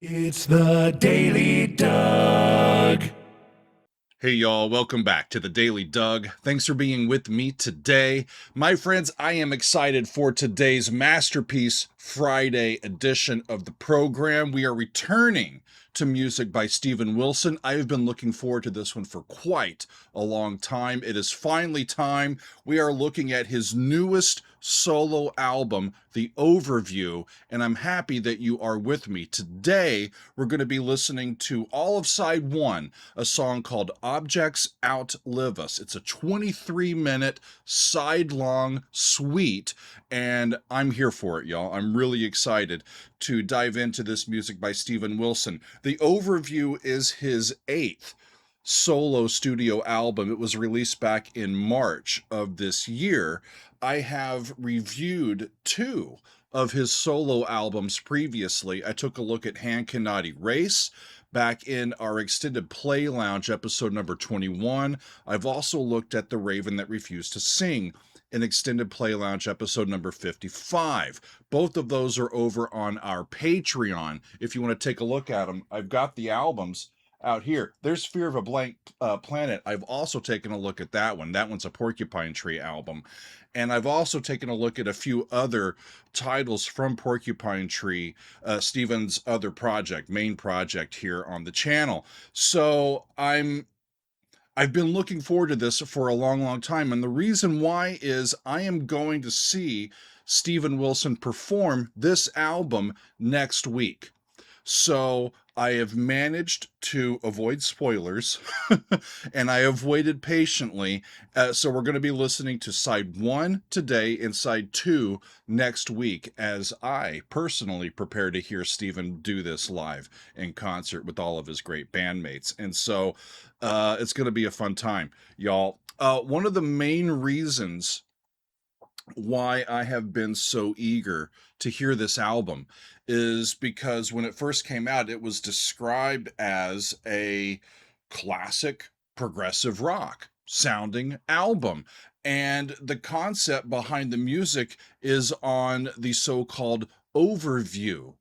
It's the Daily Doug. Hey y'all, welcome back to the Daily Doug. Thanks for being with me today. My friends, I am excited for today's Masterpiece Friday edition of the program. We are returning to music by Steven Wilson. I have been looking forward to this one for quite a long time. It is finally time. We are looking at his newest solo album, The Overview, and I'm happy that you are with me. Today, we're going to be listening to all of side one, a song called Objects Outlive Us. It's a 23-minute side-long suite, and I'm here for it, y'all. I'm really excited to dive into this music by Steven Wilson. The Overview is his 8th solo studio album. It was released back in March of this year. I have reviewed 2 of his solo albums previously. I took a look at Hand Cannot Erase back in our Extended Play Lounge episode number 21. I've also looked at The Raven That Refused to Sing in Extended Play Lounge episode number 55. Both of those are over on our Patreon. If you want to take a look at them, I've got the albums out here. There's Fear of a Blank Planet. I've also taken a look at that one. That one's a Porcupine Tree album. And I've also taken a look at a few other titles from Porcupine Tree, Steven's other project, main project here on the channel. So I've been looking forward to this for a long, long time. And the reason why is I am going to see Steven Wilson perform this album next week. So I have managed to avoid spoilers and I have waited patiently. So we're going to be listening to side 1 today and side 2 next week as I personally prepare to hear Steven do this live in concert with all of his great bandmates. And so it's going to be a fun time, y'all. One of the main reasons why I have been so eager to hear this album is because when it first came out, it was described as a classic progressive rock sounding album. And the concept behind the music is on the so-called overview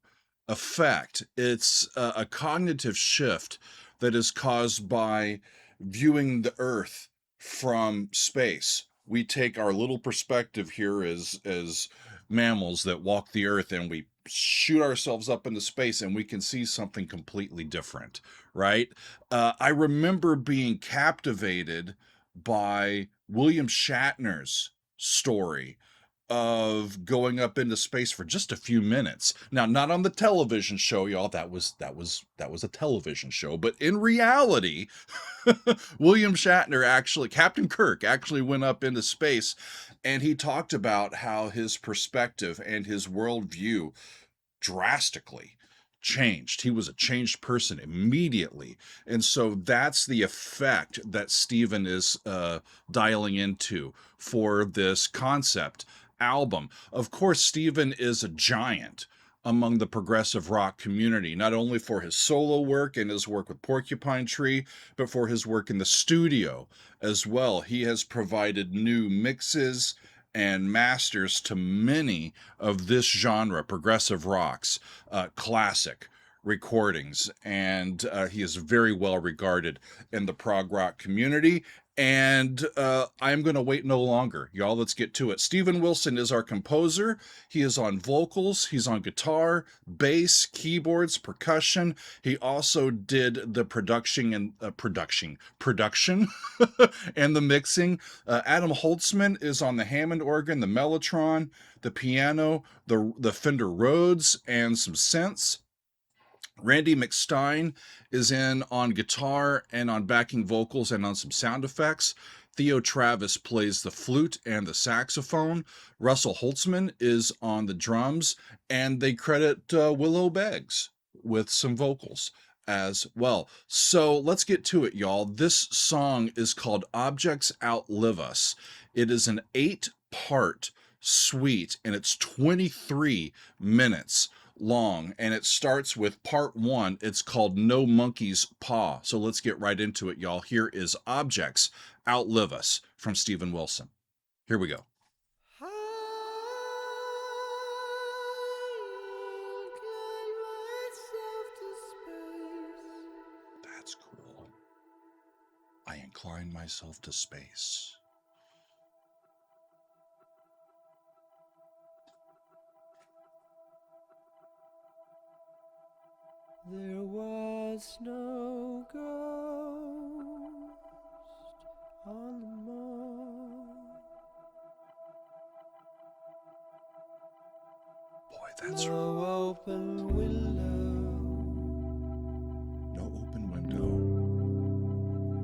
effect. It's a cognitive shift that is caused by viewing the Earth from space. We take our little perspective here as mammals that walk the earth and we shoot ourselves up into space and we can see something completely different, right? I remember being captivated by William Shatner's story of going up into space for just a few minutes. Now, not on the television show, y'all. That was a television show, but in reality, William Shatner Captain Kirk actually went up into space, and he talked about how his perspective and his worldview drastically changed. He was a changed person immediately. And so that's the effect that Steven is dialing into for this concept album. Of course, Steven is a giant among the progressive rock community, not only for his solo work and his work with Porcupine Tree, but for his work in the studio as well. He has provided new mixes and masters to many of this genre, progressive rock's classic recordings, and he is very well regarded in the prog rock community. And I'm going to wait no longer. Y'all, let's get to it. Steven Wilson is our composer. He is on vocals. He's on guitar, bass, keyboards, percussion. He also did the production and and the mixing. Adam Holtzman is on the Hammond organ, the Mellotron, the piano, the Fender Rhodes, and some synths. Randy McStein is in on guitar and on backing vocals and on some sound effects. Theo Travis plays the flute and the saxophone. Russell Holtzman is on the drums, and they credit Willow Beggs with some vocals as well. So let's get to it, y'all. This song is called Objects Outlive Us. It is an 8-part suite, and it's 23 minutes long, and it starts with part 1. It's called No Monkey's Paw. So let's get right into it, y'all. Here is Objects Outlive Us from Steven Wilson. Here we go. That's cool. I incline myself to space. There was no ghost on the moor. Boy, that's No open window. no open window.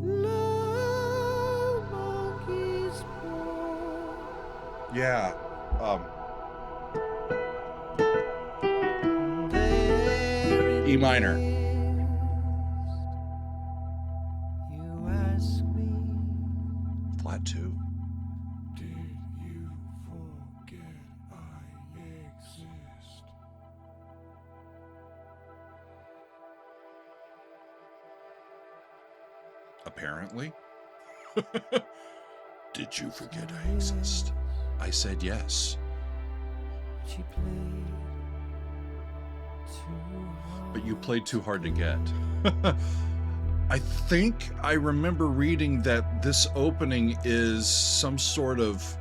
No monkey's paw. Yeah. There E minor. it is. You ask me, Flat 2. Did you forget I exist? Apparently. Did you forget I exist? I said yes. she played too hard. But you played too hard to get. I think I remember reading that this opening is some sort of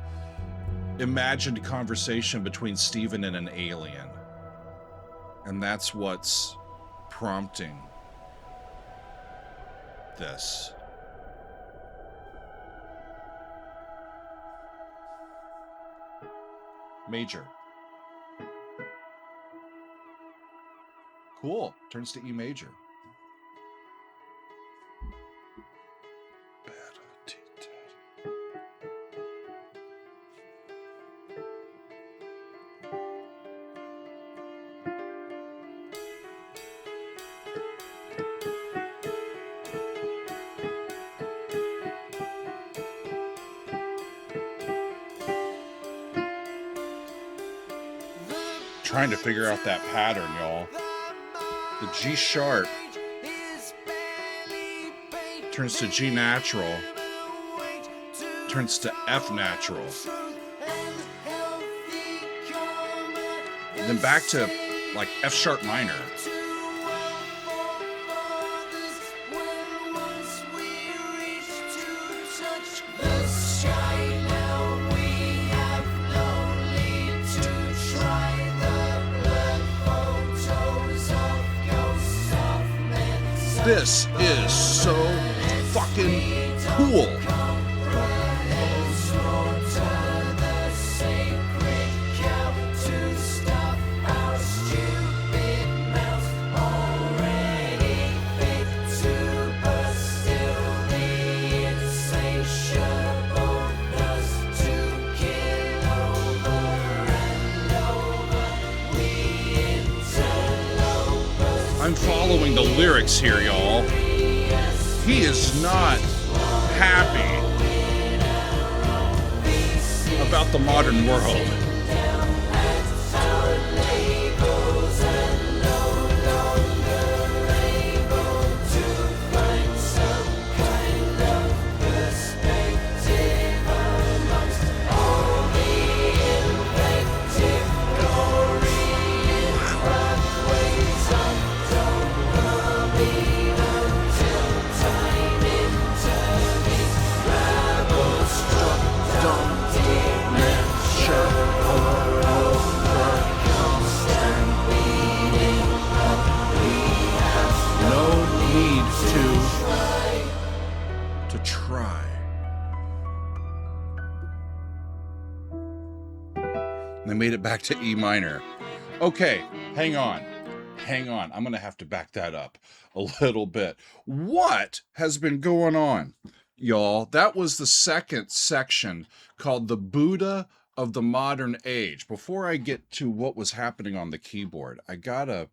imagined conversation between Steven and an alien. And that's what's prompting this. Major. Cool. Turns to E major. Trying to figure out that pattern, y'all. The G sharp turns to G natural, turns to F natural, and then back to like F sharp minor. This is so fucking cool. I'm following the lyrics here, y'all. He is not happy about the modern world. They made it back to E minor. Okay, hang on. I'm going to have to back that up a little bit. What has been going on, y'all? That was the second section called The Buddha of the Modern Age. Before I get to what was happening on the keyboard, I gotta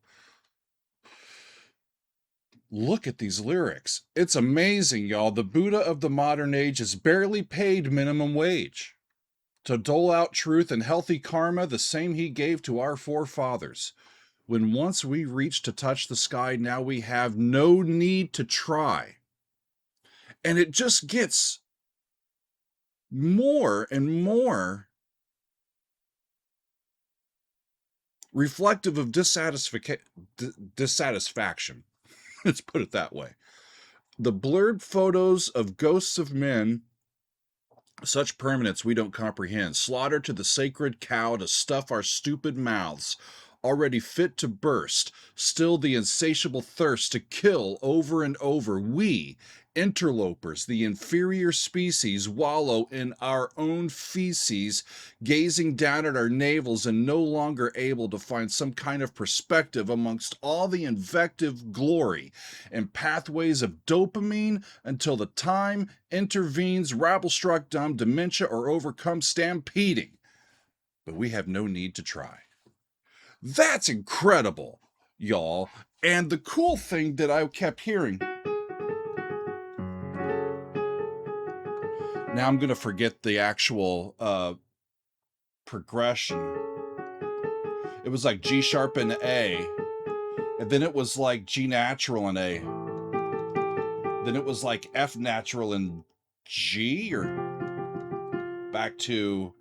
look at these lyrics. It's amazing, y'all. The Buddha of the modern age is barely paid minimum wage to dole out truth and healthy karma, the same he gave to our forefathers. When once we reach to touch the sky, now we have no need to try. And it just gets more and more reflective of dissatisfaction. Let's put it that way. The blurred photos of ghosts of men, such permanence we don't comprehend, slaughter to the sacred cow to stuff our stupid mouths, already fit to burst, still the insatiable thirst to kill over and over. We, interlopers, the inferior species, wallow in our own feces, gazing down at our navels and no longer able to find some kind of perspective amongst all the invective glory and pathways of dopamine until the time intervenes, rabble-struck dumb, dementia, or overcome stampeding. But we have no need to try. That's incredible, y'all. And the cool thing that I kept hearing, now I'm going to forget the actual progression. It was like G sharp and A, and then it was like G natural and A. Then it was like F natural and G, or back to,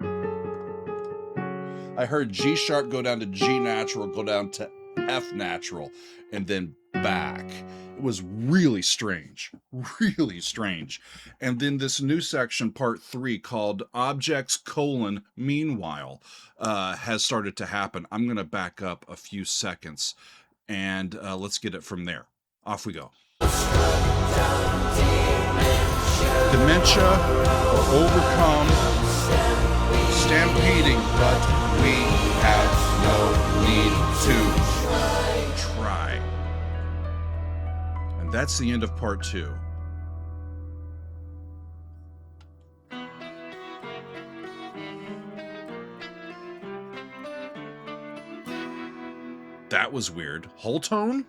I heard G sharp go down to G natural, go down to F natural, and then back. It was really strange, really strange. And then this new section, part 3, called Objects, Meanwhile, has started to happen. I'm going to back up a few seconds, and let's get it from there. Off we go. Dementia or overcome, stampeding, but we have no need to try. And that's the end of part 2. That was weird. Whole tone?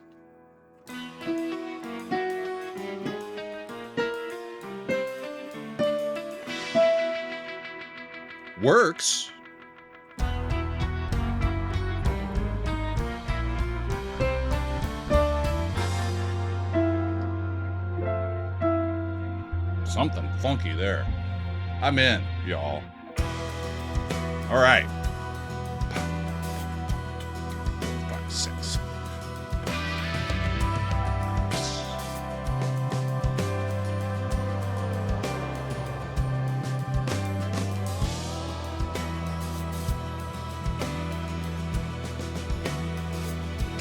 Works. Something funky there. I'm in, y'all. All right. 5, 6.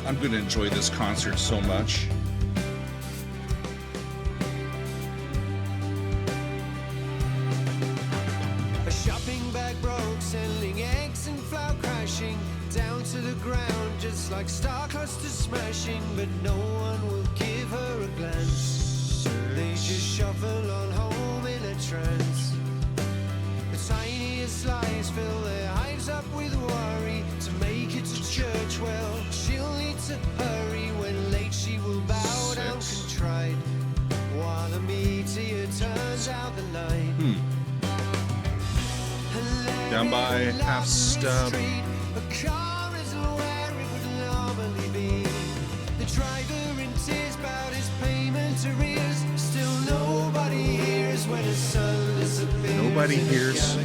I'm going to enjoy this concert so much. A shopping bag broke, selling eggs and flour crashing down to the ground, just like star clusters smashing. But no one will give her a glance. They just shuffle on home in a trance. The tiniest lies fill their hives up with worry. To make it to church, well, she'll need to hurry. When late she will bow down contrite, while the meteor turns out the night. Down by half stub. A car isn't where it would normally be. The driver in tears about his payment arrears. Still nobody hears when his sun disappears. Nobody hears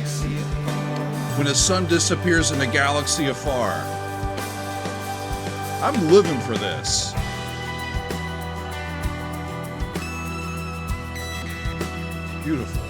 when a sun disappears in a galaxy afar. I'm living for this. Beautiful.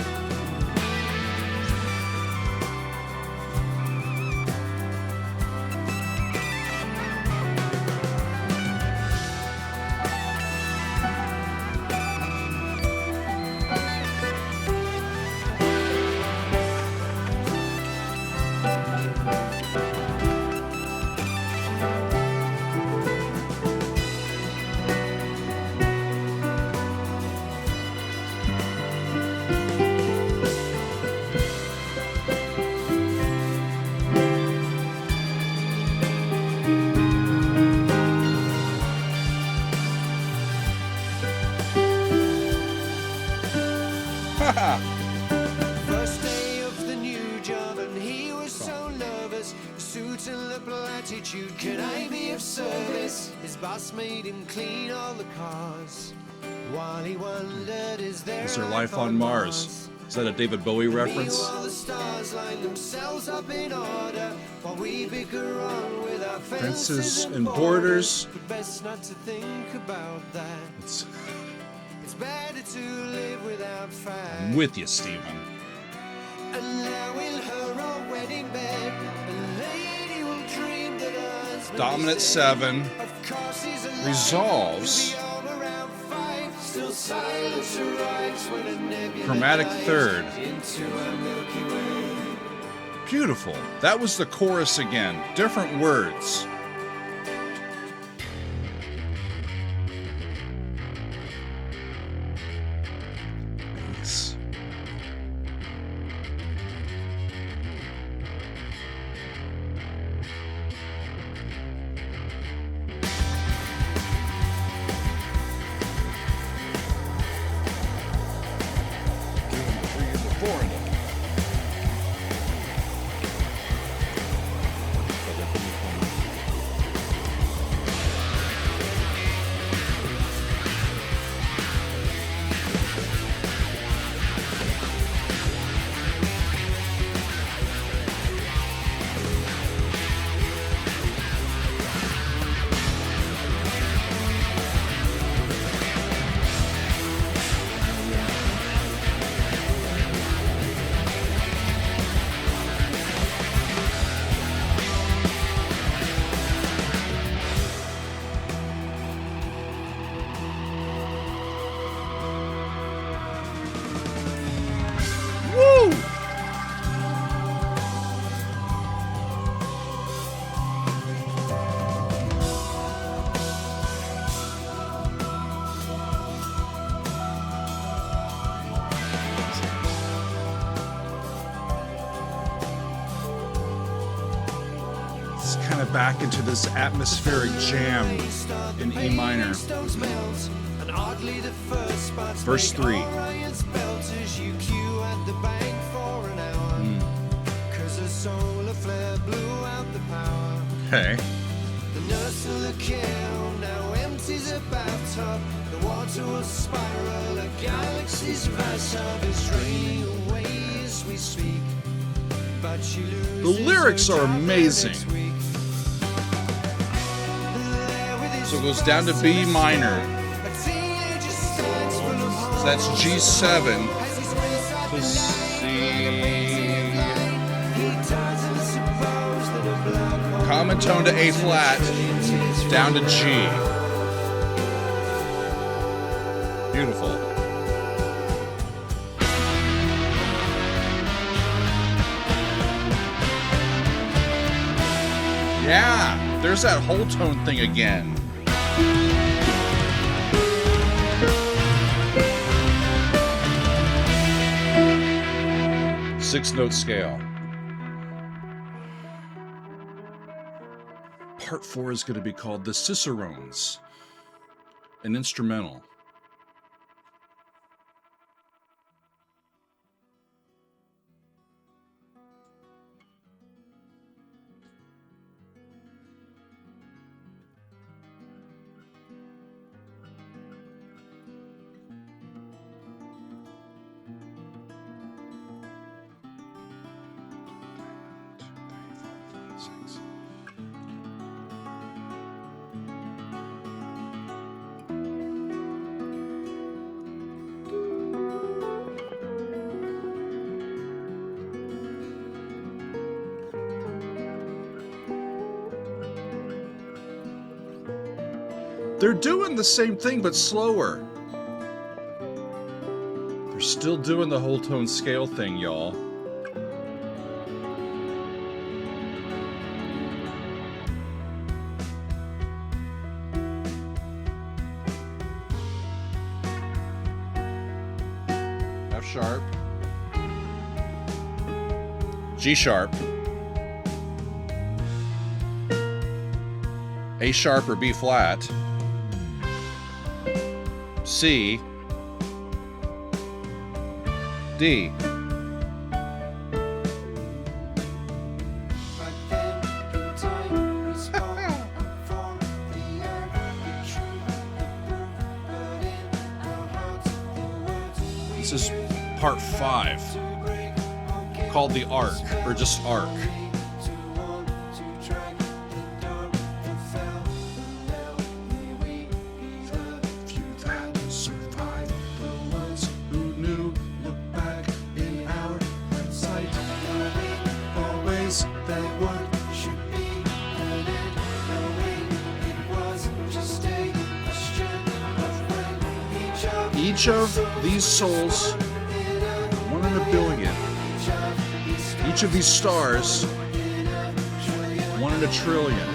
First day of the new job and he was so nervous. Suit and liberal attitude, can I be of service? His boss made him clean all the cars. While he wondered, is there life on Mars? Is that a David Bowie reference? Meanwhile, the stars line themselves up in order while we bicker on with our fences and borders. But best not to think about that. It's better to live without fight. I'm with you, Steven. And now in her own wedding bed, a lady will dream that her husband Dominant is dead. 7 Of course he's alive. resolves. He'll be home around 5. Still silence arrives when a nebula Chromatic dives 3rd. into a Milky Way. Beautiful. That was the chorus again. Different words. Nice. Woo! It's kind of back into this atmospheric jam in E minor. Verse 3. Okay. The nurse in the kiln now empties a bathtub. The water will spiral, a galaxy's vast hub is draining away as we speak. But she loses The lyrics her are job amazing. next week. There with his So it goes down to B minor. a teenager stands full of heart. So that's G7. As he sprints up and C. he doesn't suppose that a black hole Common tone to A flat, down to G. Beautiful. Yeah, there's that whole tone thing again. Six-note scale. Part 4 is going to be called The Cicerones, an instrumental. They're doing the same thing, but slower. They're still doing the whole tone scale thing, y'all. F sharp. G sharp. A sharp or B flat. C, D. This is part 5, called The Arc, or just Arc. Each of these souls, 1 in a billion. Each of these stars, 1 in a trillion.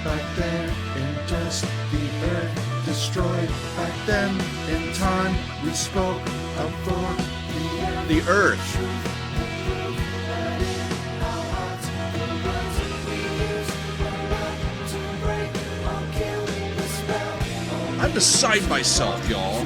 Back there in dust, the earth destroyed. Back then in time, we spoke of the earth. I'm beside myself, y'all.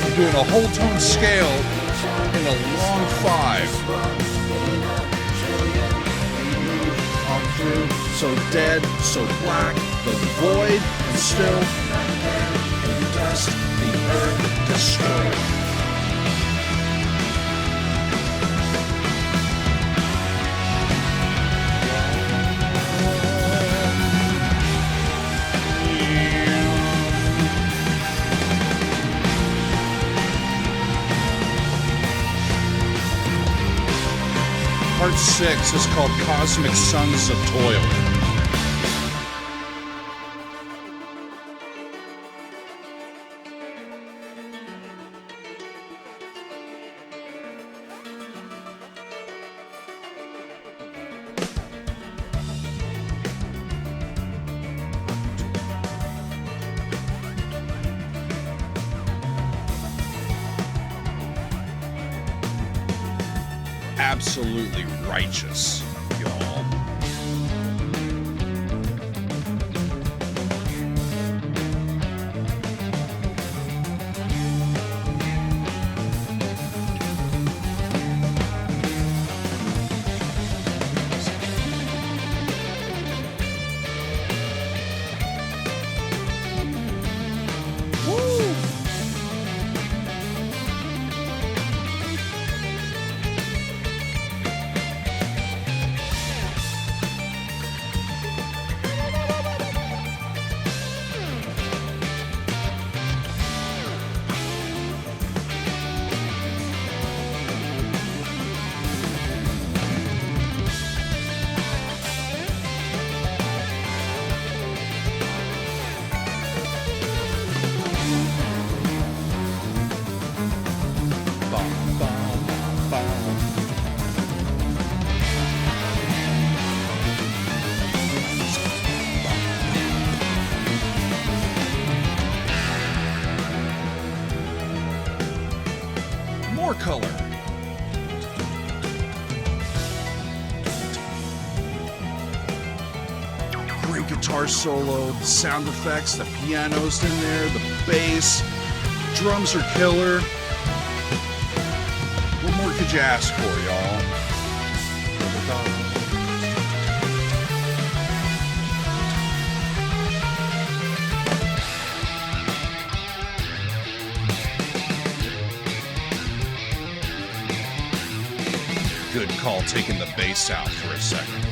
I'm doing a whole tone scale in a long 5. On through, so dead, so black, the void, and still in dust, the earth destroyed. Part 6 is called Cosmic Sons of Toil. Absolutely righteous, y'all. More color. Great guitar solo, the sound effects, the piano's in there, the bass, drums are killer. What more could you ask for, y'all? Good call taking the bass out for a second.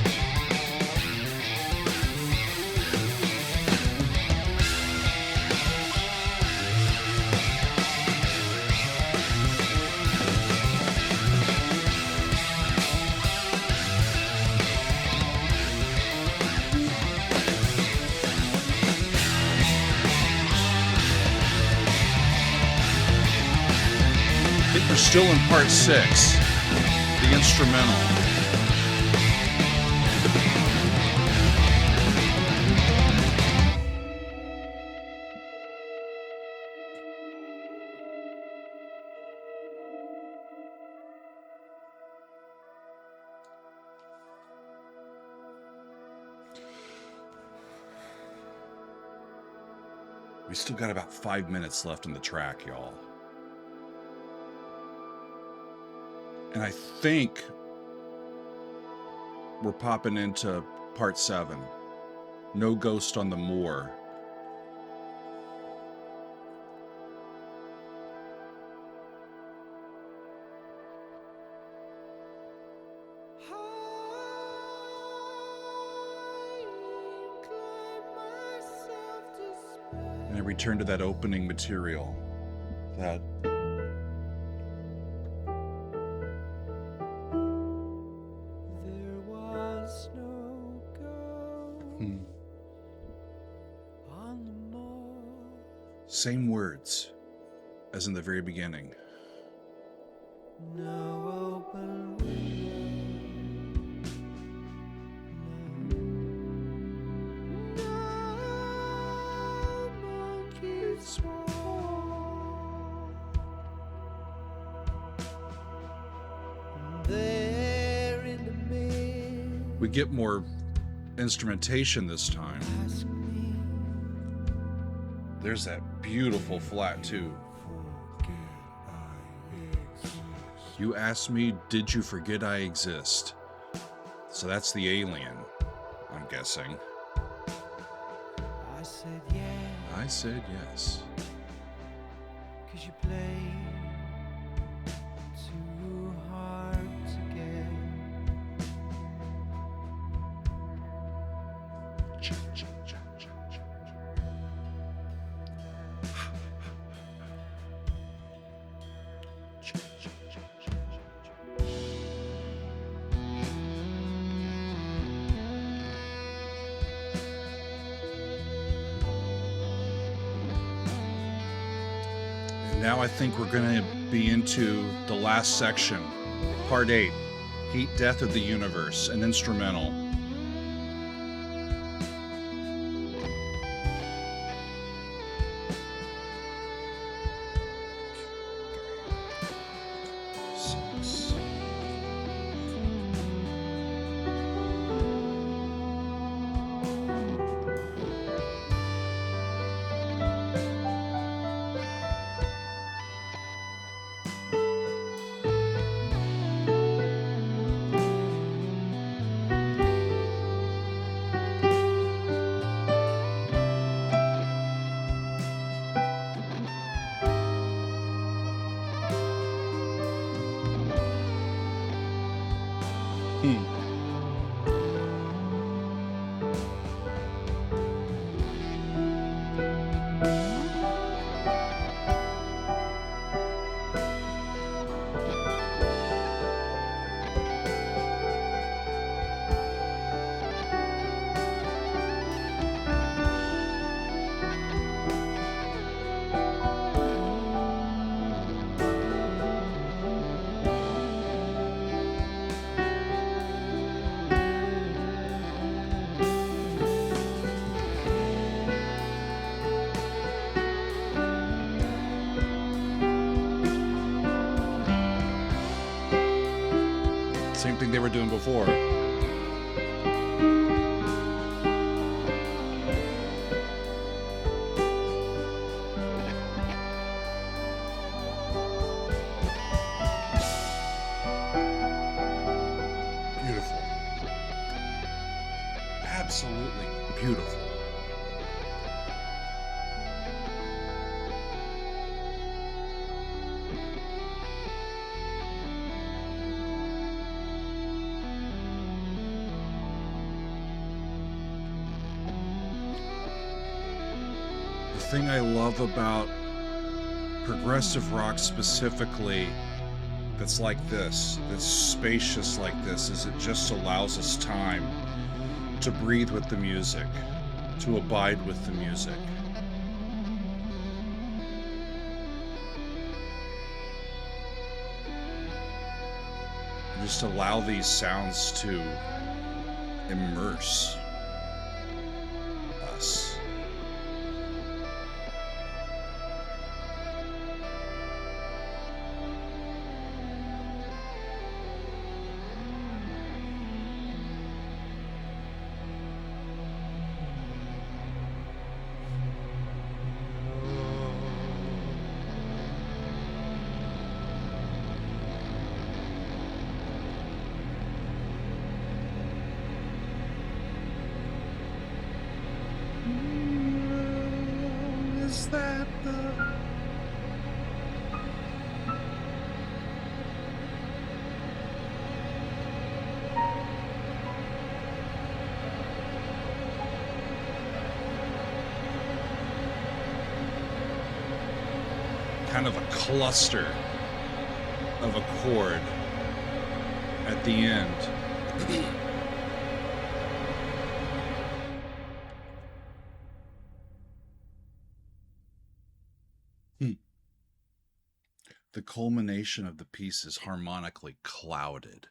I think we're still in part 6. The instrumental. We still got about 5 minutes left in the track, y'all. And I think we're popping into part 7. No Ghost on the Moor. And I return to that opening material. That There was no gold on the moor. same words as in the very beginning. No open window. No monkey swore. There in the mirror, We get more instrumentation this time. ask me, There's that beautiful flat too. You asked me, did you forget I exist? So that's the alien, I'm guessing. I said yeah, I said yes. 'cause you play too hard to get. And now I think we're gonna be into the last section, part 8, Heat Death of the Universe, an instrumental. Six. Same thing they were doing before. Beautiful. Absolutely beautiful. The thing I love about progressive rock specifically that's like this, that's spacious like this, is it just allows us time to breathe with the music, to abide with the music. And just allow these sounds to immerse us. kind of a cluster of a chord at the end. The culmination of the piece is harmonically clouded.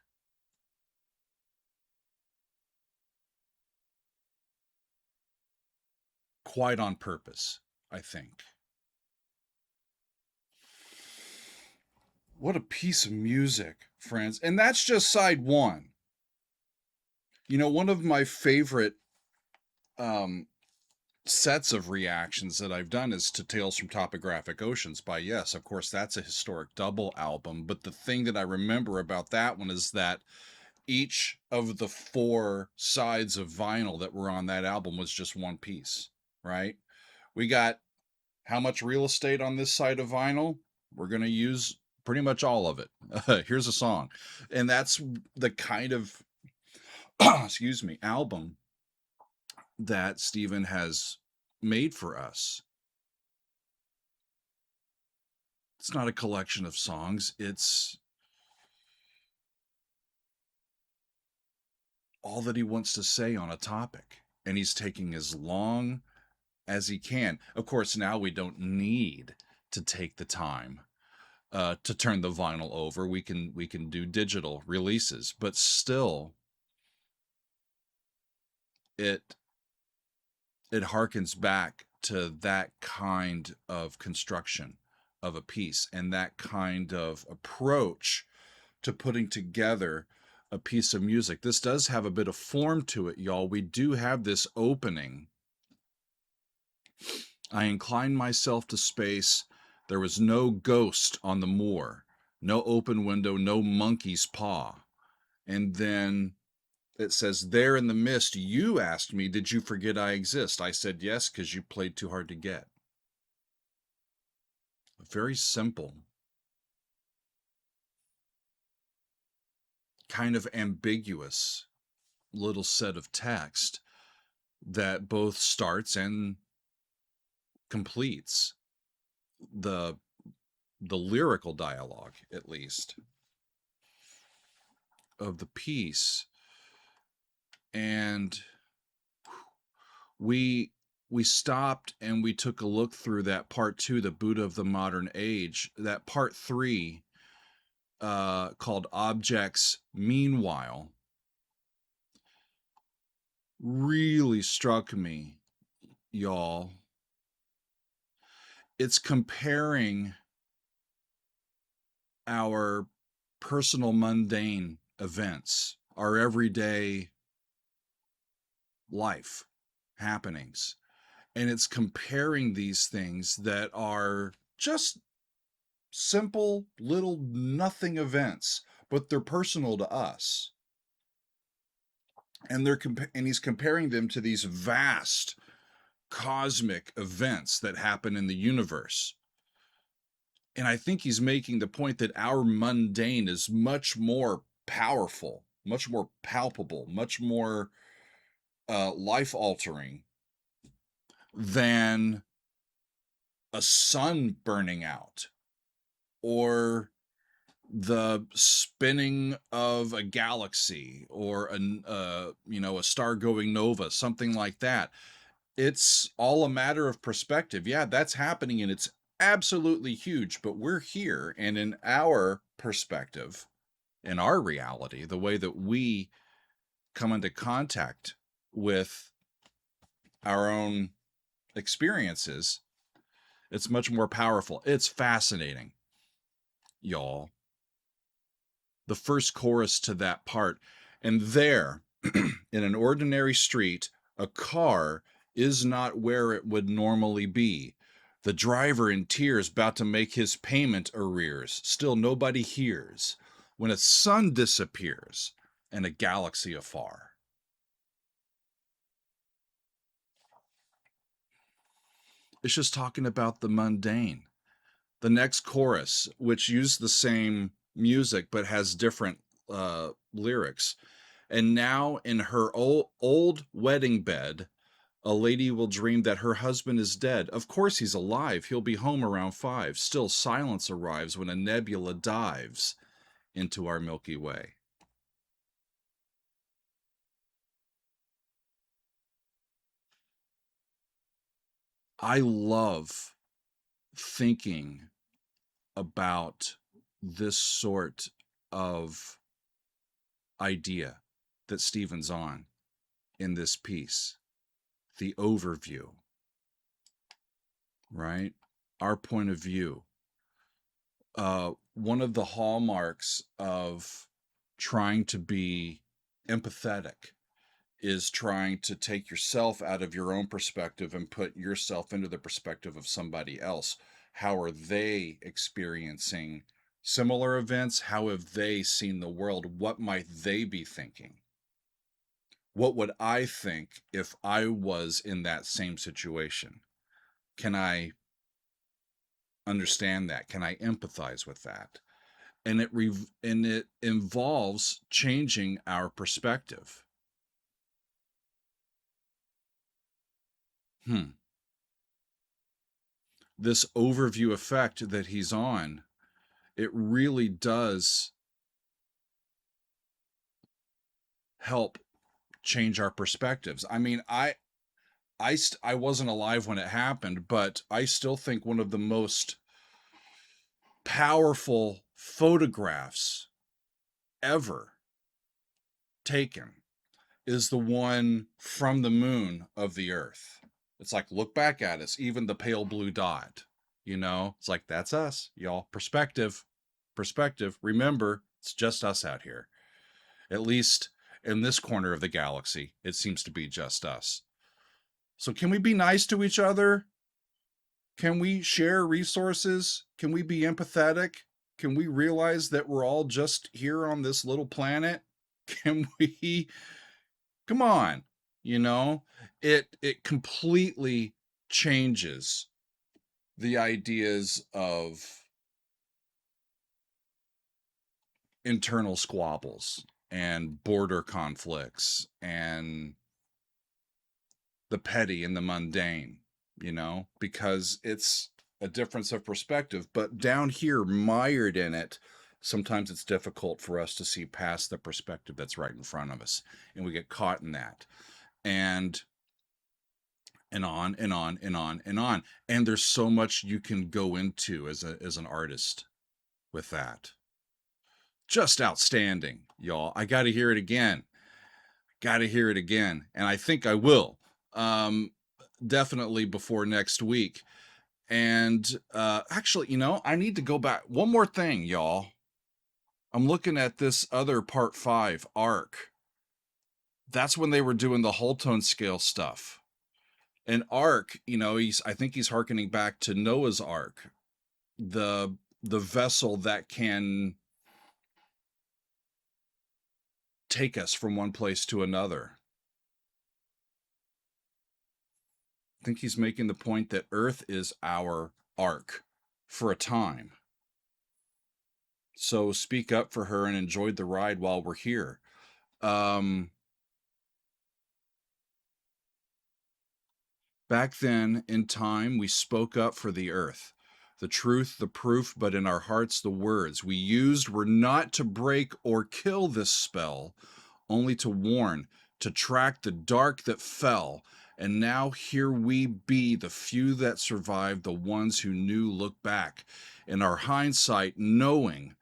Quite on purpose, I think. What a piece of music, friends. And that's just side one. You know, one of my favorite sets of reactions that I've done is to Tales from Topographic Oceans by Yes. Of course, that's a historic double album. But the thing that I remember about that one is that each of the 4 sides of vinyl that were on that album was just one piece, right? We got how much real estate on this side of vinyl? We're going to use pretty much all of it. Here's a song. And that's the kind of, excuse me, album that Stephen has made for us. It's not a collection of songs. It's all that he wants to say on a topic. And he's taking as long as he can. Of course, now we don't need to take the time to turn the vinyl over. We can do digital releases, but still, it harkens back to that kind of construction of a piece and that kind of approach to putting together a piece of music. This does have a bit of form to it, y'all. We do have this opening. I inclined myself to space. There was no ghost on the moor, no open window, no monkey's paw. And then it says, there in the mist, you asked me, did you forget I exist? I said yes, because you played too hard to get. A very simple, kind of ambiguous little set of text that both starts and completes the lyrical dialogue, at least, of the piece. And we stopped and we took a look through that part 2, the Buddha of the Modern Age. That part 3, called Objects Meanwhile, really struck me, y'all. It's comparing our personal mundane events, our everyday life happenings, and it's comparing these things that are just simple little nothing events, but they're personal to us, and he's comparing them to these vast cosmic events that happen in the universe. And I think he's making the point that our mundane is much more powerful, much more palpable, much more life-altering than a sun burning out or the spinning of a galaxy or a star going nova, something like that. It's all a matter of perspective. Yeah, that's happening and it's absolutely huge, but we're here, and in our perspective, in our reality, the way that we come into contact with our own experiences, it's much more powerful. It's fascinating, y'all. The first chorus to that part, and there, in an ordinary street, a car is not where it would normally be. The driver in tears, about to make his payment arrears. Still nobody hears. When a sun disappears and a galaxy afar. It's just talking about the mundane. The next chorus, which used the same music but has different lyrics. And now in her old wedding bed, A lady will dream that her husband is dead. Of course he's alive. He'll be home around 5. Still silence arrives when a nebula dives into our Milky Way. I love thinking about this sort of idea that Stephen's on in this piece, the overview, right? Our point of view. One of the hallmarks of trying to be empathetic is trying to take yourself out of your own perspective and put yourself into the perspective of somebody else. How are they experiencing similar events? How have they seen the world? What might they be thinking? What would I think if I was in that same situation? Can I understand that? Can I empathize with that? And it involves changing our perspective. This overview effect that he's on, it really does help change our perspectives. I mean, I wasn't alive when it happened, but I still think one of the most powerful photographs ever taken is the one from the moon of the Earth. It's like, look back at us, even the pale blue dot, you know? It's like, that's us, y'all. Perspective. Remember, it's just us out here. At least in this corner of the galaxy, it seems to be just us. So can we be nice to each other? Can we share resources? Can we be empathetic? Can we realize that we're all just here on this little planet? Can we, come on, you know? It completely changes the ideas of internal squabbles and border conflicts and the petty and the mundane, you know, because it's a difference of perspective. But down here, mired in it, sometimes it's difficult for us to see past the perspective that's right in front of us, and we get caught in that. And on and on and on and on. And there's so much you can go into as an artist with that. Just outstanding, y'all. I got to hear it again. And I think I will. Definitely before next week. And actually, you know, I need to go back. One more thing, y'all. I'm looking at this other part 5 arc. That's when they were doing the whole tone scale stuff. And arc, you know, I think he's hearkening back to Noah's Ark, the vessel that can take us from one place to another. I think he's making the point that Earth is our ark for a time. So speak up for her and enjoy the ride while we're here. Back then in time, we spoke up for the Earth. The truth, the proof, but in our hearts, the words we used were not to break or kill this spell, only to warn, to track the dark that fell. And now here we be, the few that survived, the ones who knew look back. In our hindsight, knowing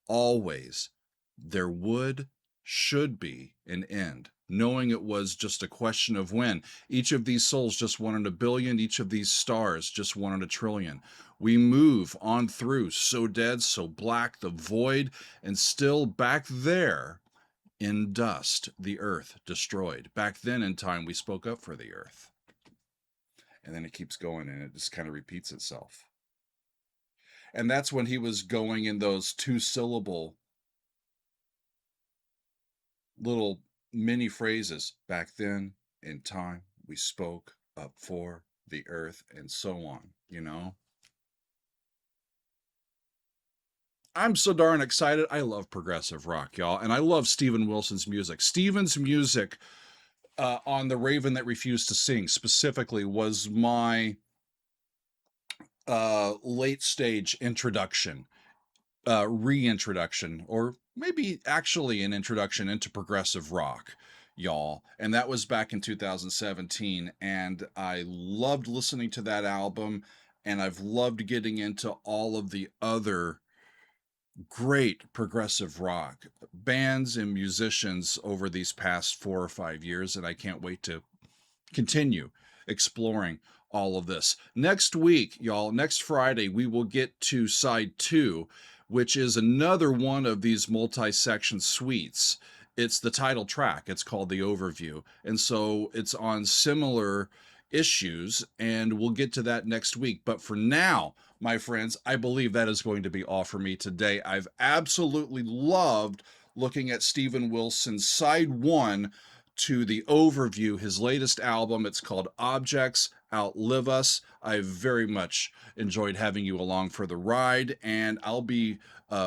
always there should be an end. Knowing it was just a question of when. Each of these souls just one in a billion, each of these stars just one in a trillion. We move on through, so dead, so black, the void, and still back there in dust, the earth destroyed. Back then in time, we spoke up for the earth. And then it keeps going and it just kind of repeats itself. And that's when he was going in those 2-syllable little mini phrases. Back then in time, we spoke up for the earth, and so on, you know? I'm so darn excited. I love progressive rock, y'all. And I love Steven Wilson's music. Steven's music on The Raven That Refused to Sing specifically was my late stage introduction, reintroduction, or maybe actually an introduction into progressive rock, y'all. And that was back in 2017. And I loved listening to that album. And I've loved getting into all of the other great progressive rock bands and musicians over these past 4 or 5 years. And I can't wait to continue exploring all of this. Next week, y'all, next Friday, we will get to side 2, which is another one of these multi-section suites. It's the title track. It's called The Overview. And so it's on similar issues, and we'll get to that next week. But for now, my friends, I believe that is going to be all for me today. I've absolutely loved looking at Steven Wilson's side 1 to The Overview, his latest album. It's called Objects, Outlive Us. I very much enjoyed having you along for the ride, and I'll be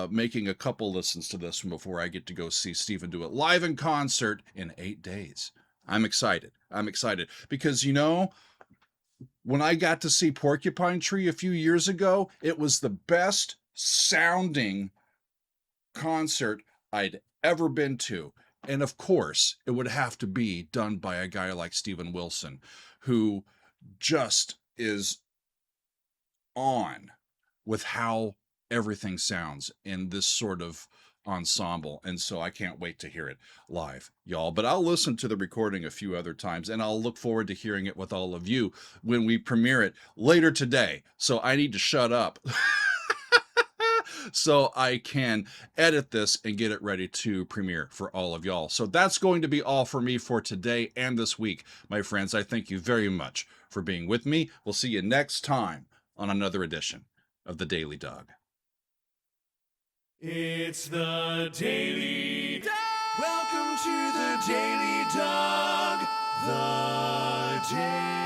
making a couple listens to this one before I get to go see Steven do it live in concert in 8 days. I'm excited. I'm excited because, you know, when I got to see Porcupine Tree a few years ago, it was the best sounding concert I'd ever been to. And of course, it would have to be done by a guy like Steven Wilson, who just is on with how everything sounds in this sort of ensemble. And so I can't wait to hear it live, y'all. But I'll listen to the recording a few other times, and I'll look forward to hearing it with all of you when we premiere it later today. So I need to shut up. So I can edit this and get it ready to premiere for all of y'all. So that's going to be all for me for today and this week, my friends. I thank you very much for being with me. We'll see you next time on another edition of The Daily Doug. It's the Daily Dog. Welcome to the Daily Dog. The Daily